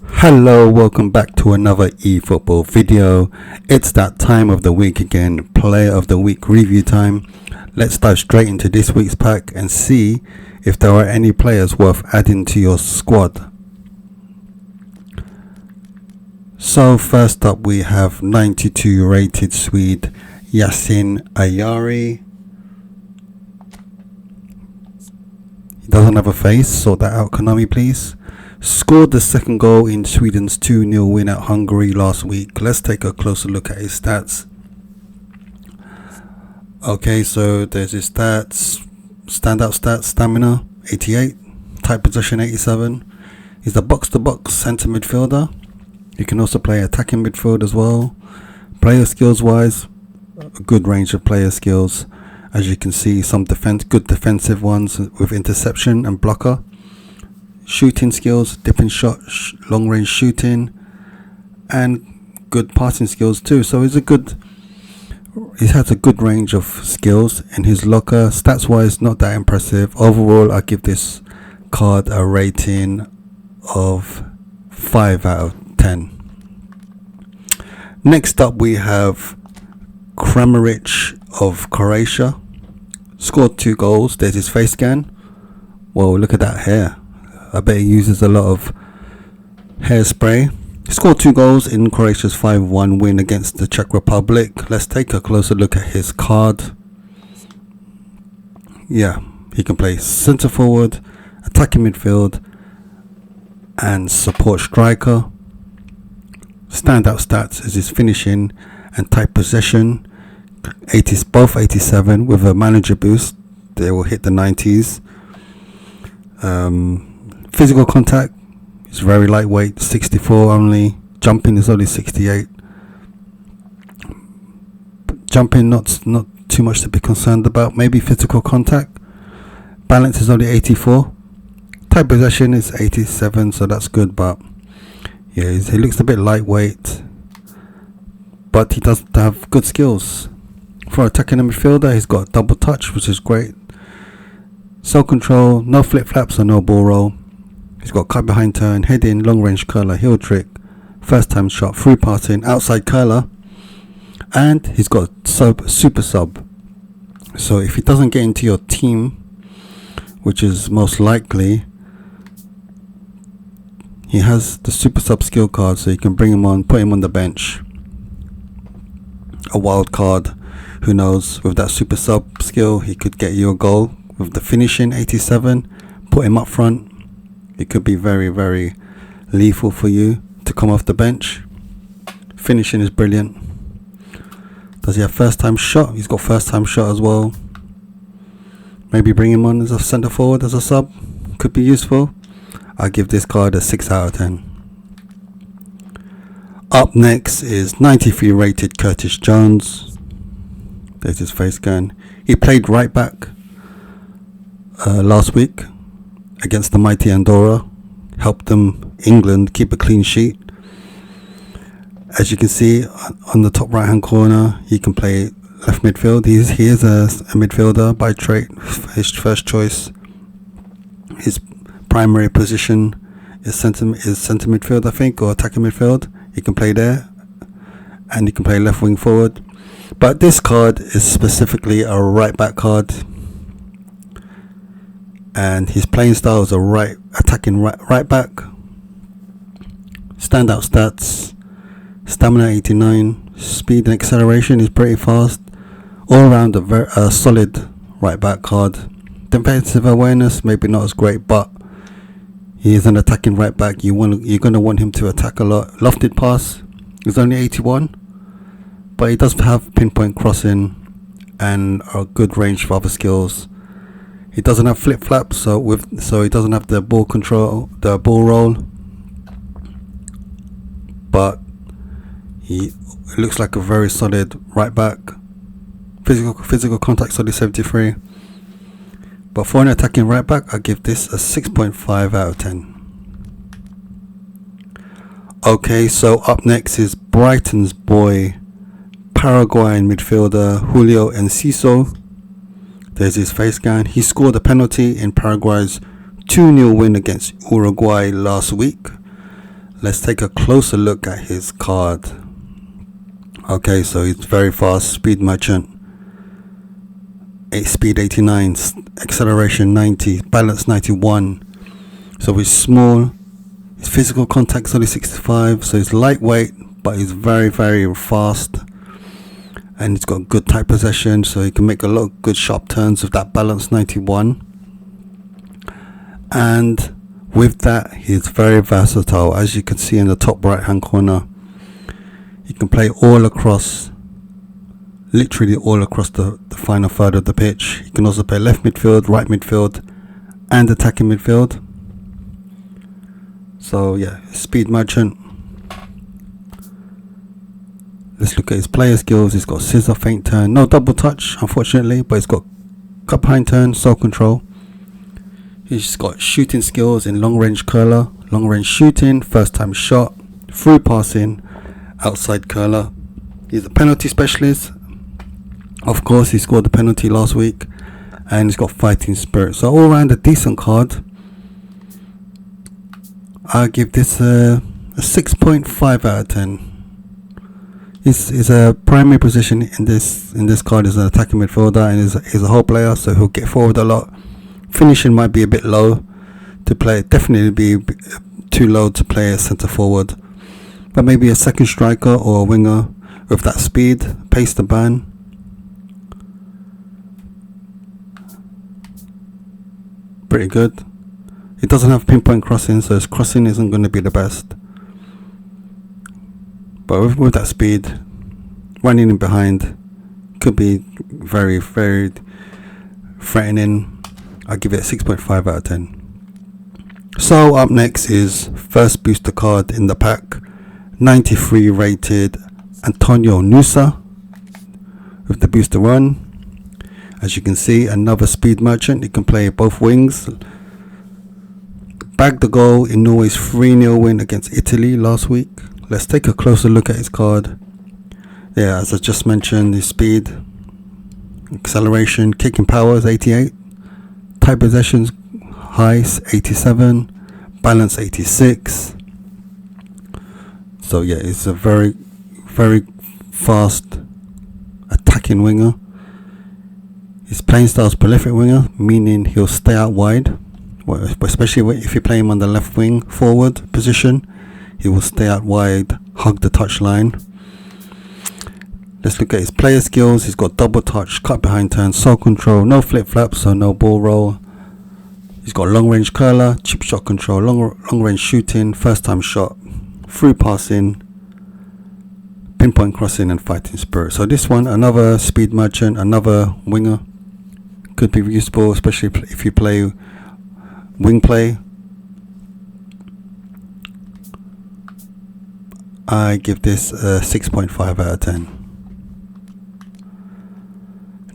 Hello, welcome back to another eFootball video. It's that time of the week again, player of the week review time. Let's dive straight into this week's pack and see if there are any players worth adding to your squad. So first up we have 92 rated Swede Yasin Ayari. He doesn't have a face, sort that out Konami please. Scored the second goal in Sweden's 2-0 win at Hungary last week. Let's take a closer look at his stats. Okay, so there's his stats. Standout stats: stamina 88, tight possession 87. He's a box-to-box centre midfielder. He can also play attacking midfield as well. Player skills wise, a good range of player skills. As you can see, some good defensive ones with interception and blocker. Shooting skills, dipping shot, long range shooting, and good passing skills too. So he has a good range of skills in his locker. Stats wise, not that impressive. Overall, I give this card a rating of 5 out of 10. Next up we have Kramaric of Croatia. Scored 2 goals. There's his face scan. Whoa, look at that hair. I bet he uses a lot of hairspray. He scored 2 goals in Croatia's 5-1 win against the Czech Republic. Let's take a closer look at his card. Yeah, he can play centre forward, attacking midfield, and support striker. Standout stats is his finishing and tight possession. Both 87 with a manager boost. They will hit the 90s. Physical contact is very lightweight, 64 only. Jumping is only 68. Jumping not too much to be concerned about. Maybe physical contact. Balance is only 84. Tight possession is 87, so that's good. But yeah, he looks a bit lightweight. But he does have good skills. For attacking a midfielder, he's got double touch, which is great. Self control, no flip flaps or no ball roll. He's got cut behind turn, heading, long range curler, heel trick, first time shot, through passing, outside curler, and he's got super sub. So if he doesn't get into your team, which is most likely, he has the super sub skill card, so you can bring him on, put him on the bench. A wild card, who knows, with that super sub skill, he could get you a goal. With the finishing 87, put him up front. It could be very, very lethal for you to come off the bench. Finishing is brilliant. Does he have first time shot? He's got first time shot as well. Maybe bring him on as a centre forward, as a sub. Could be useful. I give this card a 6 out of 10. Up next is 93 rated Curtis Jones. There's his face scan. He played right back last week against the mighty Andorra, helped them, England, keep a clean sheet. As you can see on the top right hand corner, he can play left midfield. He is a midfielder by trait. His first choice, his primary position is centre midfield, I think, or attacking midfield. He can play there, and he can play left wing forward. But this card is specifically a right back card. And his playing style is a attacking right back. Standout stats: stamina 89, speed and acceleration is pretty fast. All around a solid right back card. Defensive awareness maybe not as great, but he is an attacking right back. You're going to want him to attack a lot. Lofted pass is only 81, but he does have pinpoint crossing and a good range of other skills. He doesn't have flip flaps, so he doesn't have the ball control, the ball roll. But he looks like a very solid right back. Physical contact only 73. But for an attacking right back, I give this a 6.5 out of 10. Okay, so up next is Brighton's boy, Paraguayan midfielder Julio Enciso. There's his face scan. He scored a penalty in Paraguay's 2-0 win against Uruguay last week. let's take a closer look at his card. Okay, so he's very fast, speed merchant, speed 89, acceleration 90, balance 91. So he's small, his physical contact's only 65, so he's lightweight, but he's very, very fast. And he's got good tight possession, so he can make a lot of good sharp turns with that balance 91. And with that, he's very versatile. As you can see in the top right hand corner, he can play all across, literally all across the final third of the pitch. He can also play left midfield, right midfield, and attacking midfield. So yeah, speed merchant. Let's look at his player skills. He's got scissor, feint turn, no double touch unfortunately, but he's got cut behind turn, soul control. He's got shooting skills in long range curler, long range shooting, first time shot, through passing, outside curler. He's a penalty specialist. Of course, he scored the penalty last week, and he's got fighting spirit. So all around a decent card. I'll give this a 6.5 out of 10. His a primary position in this card is an attacking midfielder, and he's a whole player, so he'll get forward a lot. Finishing might be a bit low to play, definitely be too low to play as centre forward, but maybe a second striker or a winger with that speed, pace to burn. Pretty good. It doesn't have pinpoint crossing, so his crossing isn't going to be the best. But with that speed, running in behind could be very, very threatening. I'll give it a 6.5 out of 10. So up next is first booster card in the pack, 93 rated Antonio Nusa with the booster run. As you can see, another speed merchant. He can play both wings. Bagged the goal in Norway's 3-0 win against Italy last week. Let's take a closer look at his card. Yeah, as I just mentioned, his speed, acceleration, kicking power is 88. Tight possessions, high 87. Balance 86. So yeah, it's a very, very fast attacking winger. His playing style is prolific winger, meaning he'll stay out wide, especially if you play him on the left wing forward position. He will stay out wide, hug the touchline. Let's look at his player skills. He's got double touch, cut behind turn, soul control, no flip flaps, so no ball roll. He's got long range curler, chip shot control, long range shooting, first time shot, through passing, pinpoint crossing, and fighting spirit. So this one, another speed merchant, another winger, could be useful, especially if you play wing play. I give this a 6.5 out of 10.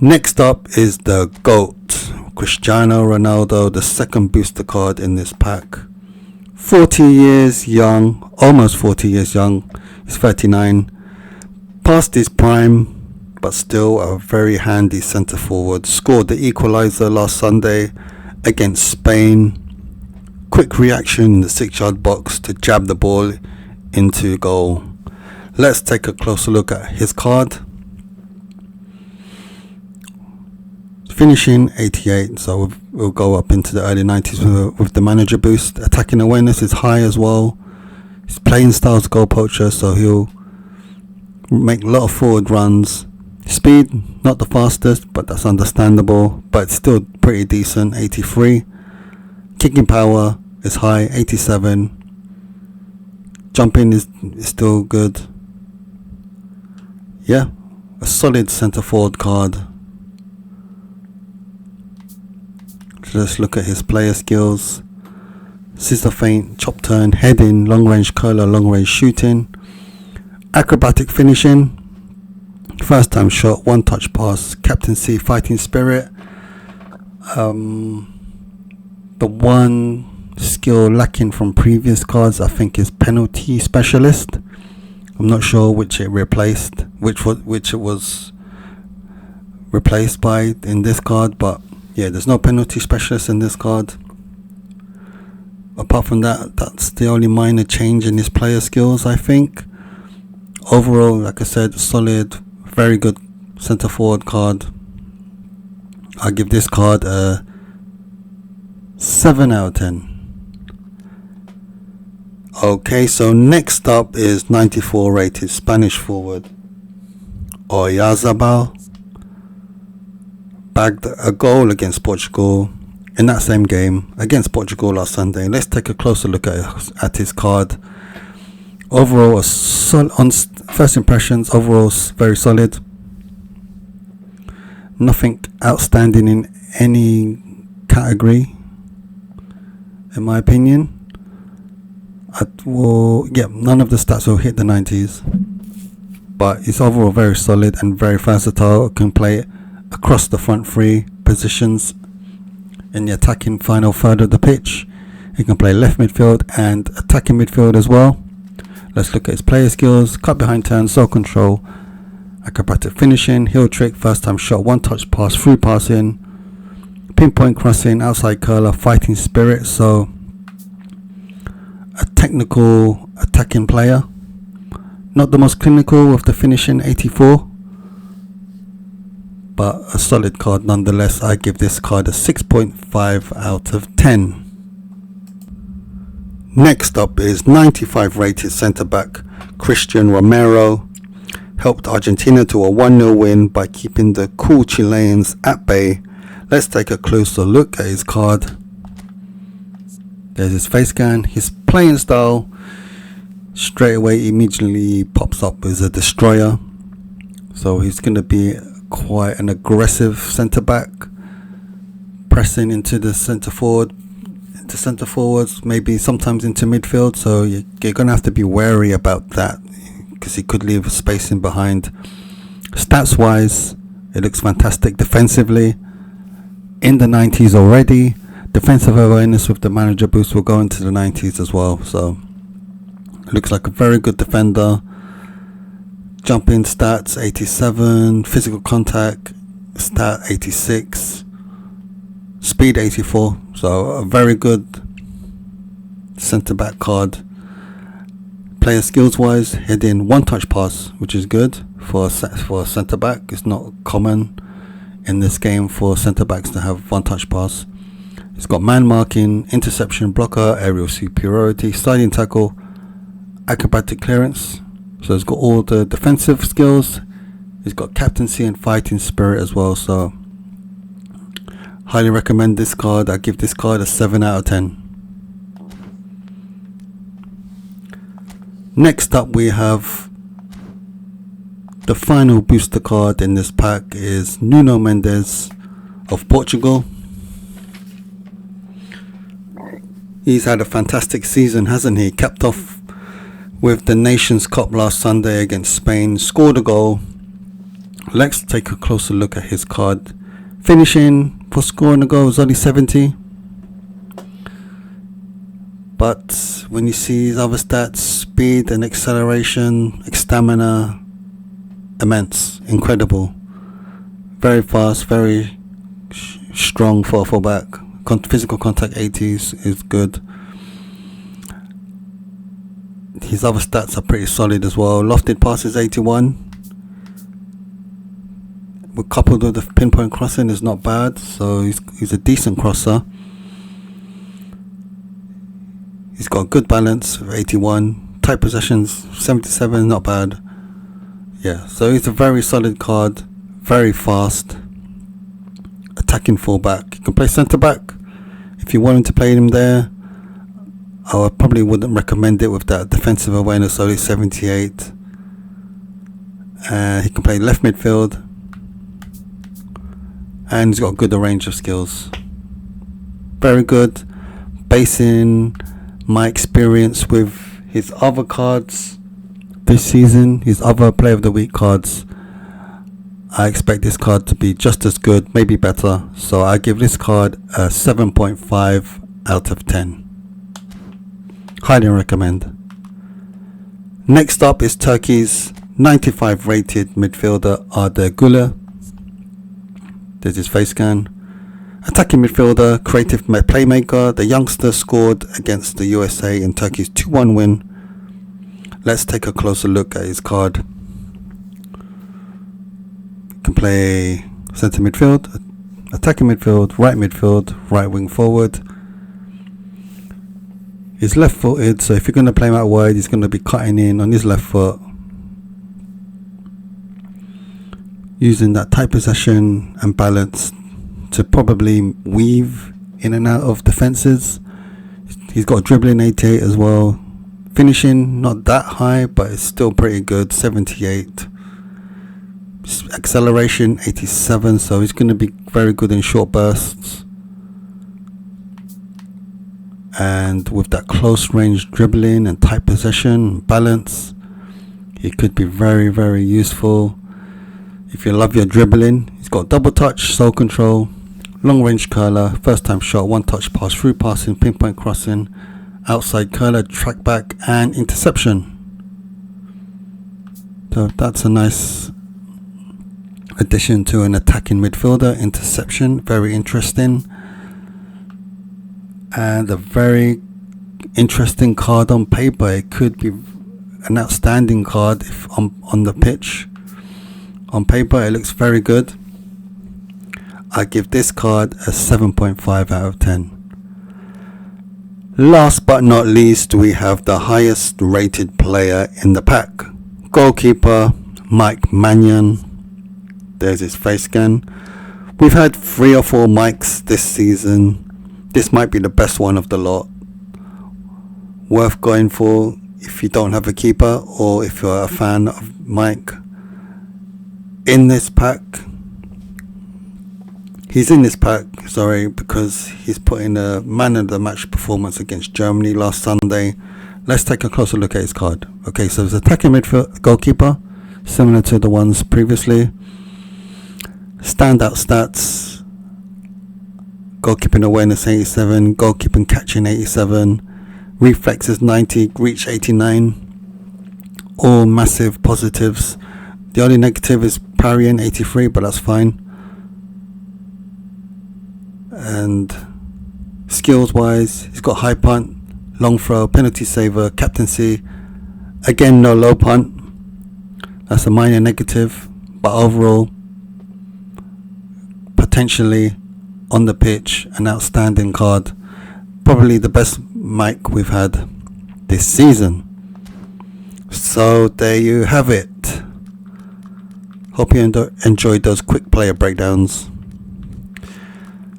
Next up is the GOAT, Cristiano Ronaldo, the second booster card in this pack. 40 years young, almost 40 years young. He's 39. Past his prime, but still a very handy centre forward. Scored the equaliser last Sunday against Spain. Quick reaction in the 6-yard box to jab the ball into goal. Let's take a closer look at his card. Finishing 88, so we'll go up into the early 90s with the manager boost. Attacking awareness is high as well. His playing style is goal poacher, so he'll make a lot of forward runs. Speed, not the fastest, but that's understandable, but still pretty decent, 83. Kicking power is high, 87. Jumping is still good. Yeah, a solid centre forward card. Let's look at his player skills. Scissor feint, chop turn, heading, long range curler, long range shooting, acrobatic finishing, first time shot, one touch pass, captaincy, fighting spirit. The one skill lacking from previous cards, I think, is penalty specialist. I'm not sure which it was replaced by in this card, but yeah, there's no penalty specialist in this card. Apart from that, that's the only minor change in his player skills, I think. Overall, like I said, solid, very good centre forward card. I give this card a 7 out of 10. Okay, so next up is 94 rated Spanish forward Oyarzabal. Bagged a goal against Portugal in that same game against Portugal last Sunday. Let's take a closer look at his card. Overall, on first impressions, overall very solid. Nothing outstanding in any category, in my opinion. None of the stats will hit the 90s, but it's overall very solid and very versatile. Can play across the front three positions in the attacking final third of the pitch. He can play left midfield and attacking midfield as well. Let's look at his player skills: cut behind turn, soul control, acrobatic finishing, heel trick, first time shot, one touch pass, through passing, pinpoint crossing, outside curler, fighting spirit. So a technical attacking player. Not the most clinical with the finishing, 84, but a solid card nonetheless. I give this card a 6.5 out of 10. Next up is 95 rated centre back Cristiano Romero. Helped Argentina to a 1-0 win by keeping the cool Chileans at bay. Let's take a closer look at his card. There's his face scan. His playing style straight away immediately pops up as a destroyer. So he's going to be quite an aggressive centre back, pressing into the centre forwards, maybe sometimes into midfield. So you're going to have to be wary about that, because he could leave space in behind. Stats wise, it looks fantastic. Defensively, in the 90s already. Defensive awareness with the manager boost will go into the 90s as well. So it looks like a very good defender. Jumping stats 87, physical contact stat 86, speed 84. So a very good centre back card. Player skills wise, heading one touch pass, which is good for a centre back. It's not common in this game for centre backs to have one touch pass. It's got man marking, interception, blocker, aerial superiority, sliding tackle, acrobatic clearance. So it's got all the defensive skills. It's got captaincy and fighting spirit as well. So highly recommend this card. I give this card a 7 out of 10. Next up we have the final booster card in this pack is Nuno Mendes of Portugal. He's had a fantastic season, hasn't he? Capped off with the Nations Cup last Sunday against Spain, scored a goal. Let's take a closer look at his card. Finishing for scoring a goal is only 70. But when you see his other stats, speed and acceleration, stamina, immense, incredible. Very fast, very strong for a fullback. Physical contact 80s is good. His other stats are pretty solid as well. Lofted passes 81. Coupled with the pinpoint crossing is not bad. So he's a decent crosser. He's got good balance of 81. Tight possessions 77, not bad. Yeah, so he's a very solid card. Very fast. Attacking fullback. You can play centre back if you wanted to play him there. I probably wouldn't recommend it with that defensive awareness, only 78. He can play left midfield. And he's got a good range of skills. Very good. Basing my experience with his other cards this season, his other Player of the Week cards, I expect this card to be just as good, maybe better. So I give this card a 7.5 out of 10. Highly recommend. Next up is Turkey's 95 rated midfielder Arda Güler. There's his face scan. Attacking midfielder, creative playmaker. The youngster scored against the USA in Turkey's 2-1 win. Let's take a closer look at his card. He can play centre midfield, attacking midfield, right wing forward. He's left footed, so if you're going to play him out wide, he's going to be cutting in on his left foot, using that tight possession and balance to probably weave in and out of defences. He's got dribbling 88 as well. Finishing not that high, but it's still pretty good, 78. Acceleration 87, so he's going to be very good in short bursts. And with that close range dribbling and tight possession balance, he could be very, very useful. If you love your dribbling, he's got double touch, soul control, long range curler, first time shot, one touch pass, through passing, pinpoint crossing, outside curler, track back, and interception. So that's a nice addition to an attacking midfielder. Interception, very interesting. And a very interesting card on paper. It could be an outstanding card if on the pitch. On paper, it looks very good. I give this card a 7.5 out of 10. Last but not least, we have the highest rated player in the pack. Goalkeeper Mike Maignan. There's his face scan. We've had 3 or 4 Mikes this season. This might be the best one of the lot. Worth going for if you don't have a keeper or if you're a fan of Mike. In this pack, he's in this pack, because he's put in a man of the match performance against Germany last Sunday. Let's take a closer look at his card. Okay, so it's attacking midfield goalkeeper, similar to the ones previously. Standout stats: goalkeeping awareness 87, goalkeeping catching 87, reflexes 90, reach 89. All massive positives. The only negative is parrying 83, but that's fine. And skills wise, he's got high punt, long throw, penalty saver, captaincy. Again, no low punt. That's a minor negative, but overall, potentially on the pitch, an outstanding card. Probably the best Mike we've had this season. So there you have it. Hope you enjoyed those quick player breakdowns.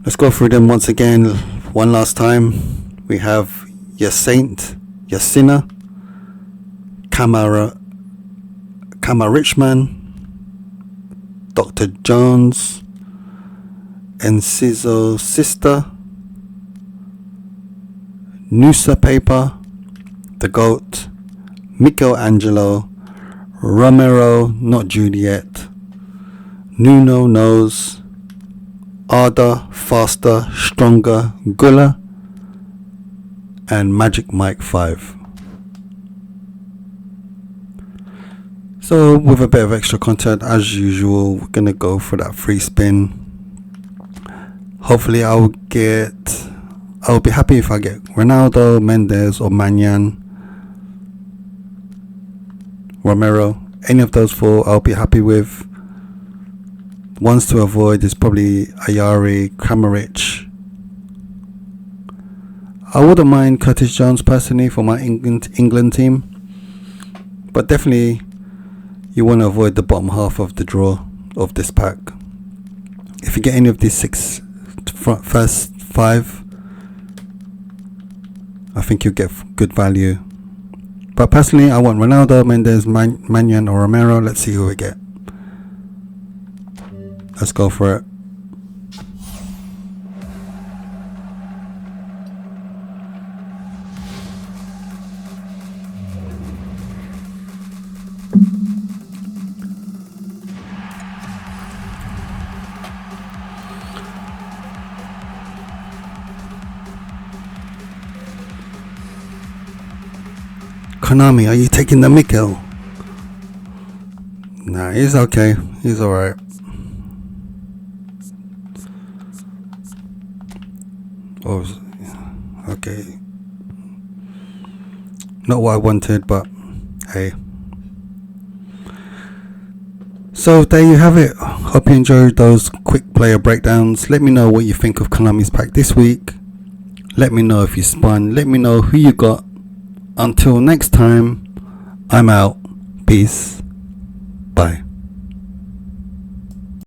Let's go through them once again, one last time. We have Yasina, Kama Richman, Dr. Jones, Enciso Sister, Nusa Paper, The Goat, Michelangelo, Romero, not Juliet, Nuno Knows, Arda, Faster, Stronger, Gulla, and Magic Mike 5. So with a bit of extra content as usual, we're gonna go for that free spin. Hopefully I'll be happy if I get Ronaldo, Mendes, or Maignan, Romero. Any of those 4 I'll be happy with. Ones to avoid is probably Ayari, Kramaric. I wouldn't mind Curtis Jones personally for my England team, but definitely you want to avoid the bottom half of the draw of this pack. If you get any of these first 5, I think you'll get good value. But personally, I want Ronaldo, Mendes, Maignan, or Romero. Let's see who we get. Let's go for it. Konami, are you taking the Mikel? Nah, he's okay. He's alright. Oh, okay. Not what I wanted, but hey. So there you have it. Hope you enjoyed those quick player breakdowns. Let me know what you think of Konami's pack this week. Let me know if you spun. Let me know who you got. Until next time, I'm out. Peace. Bye.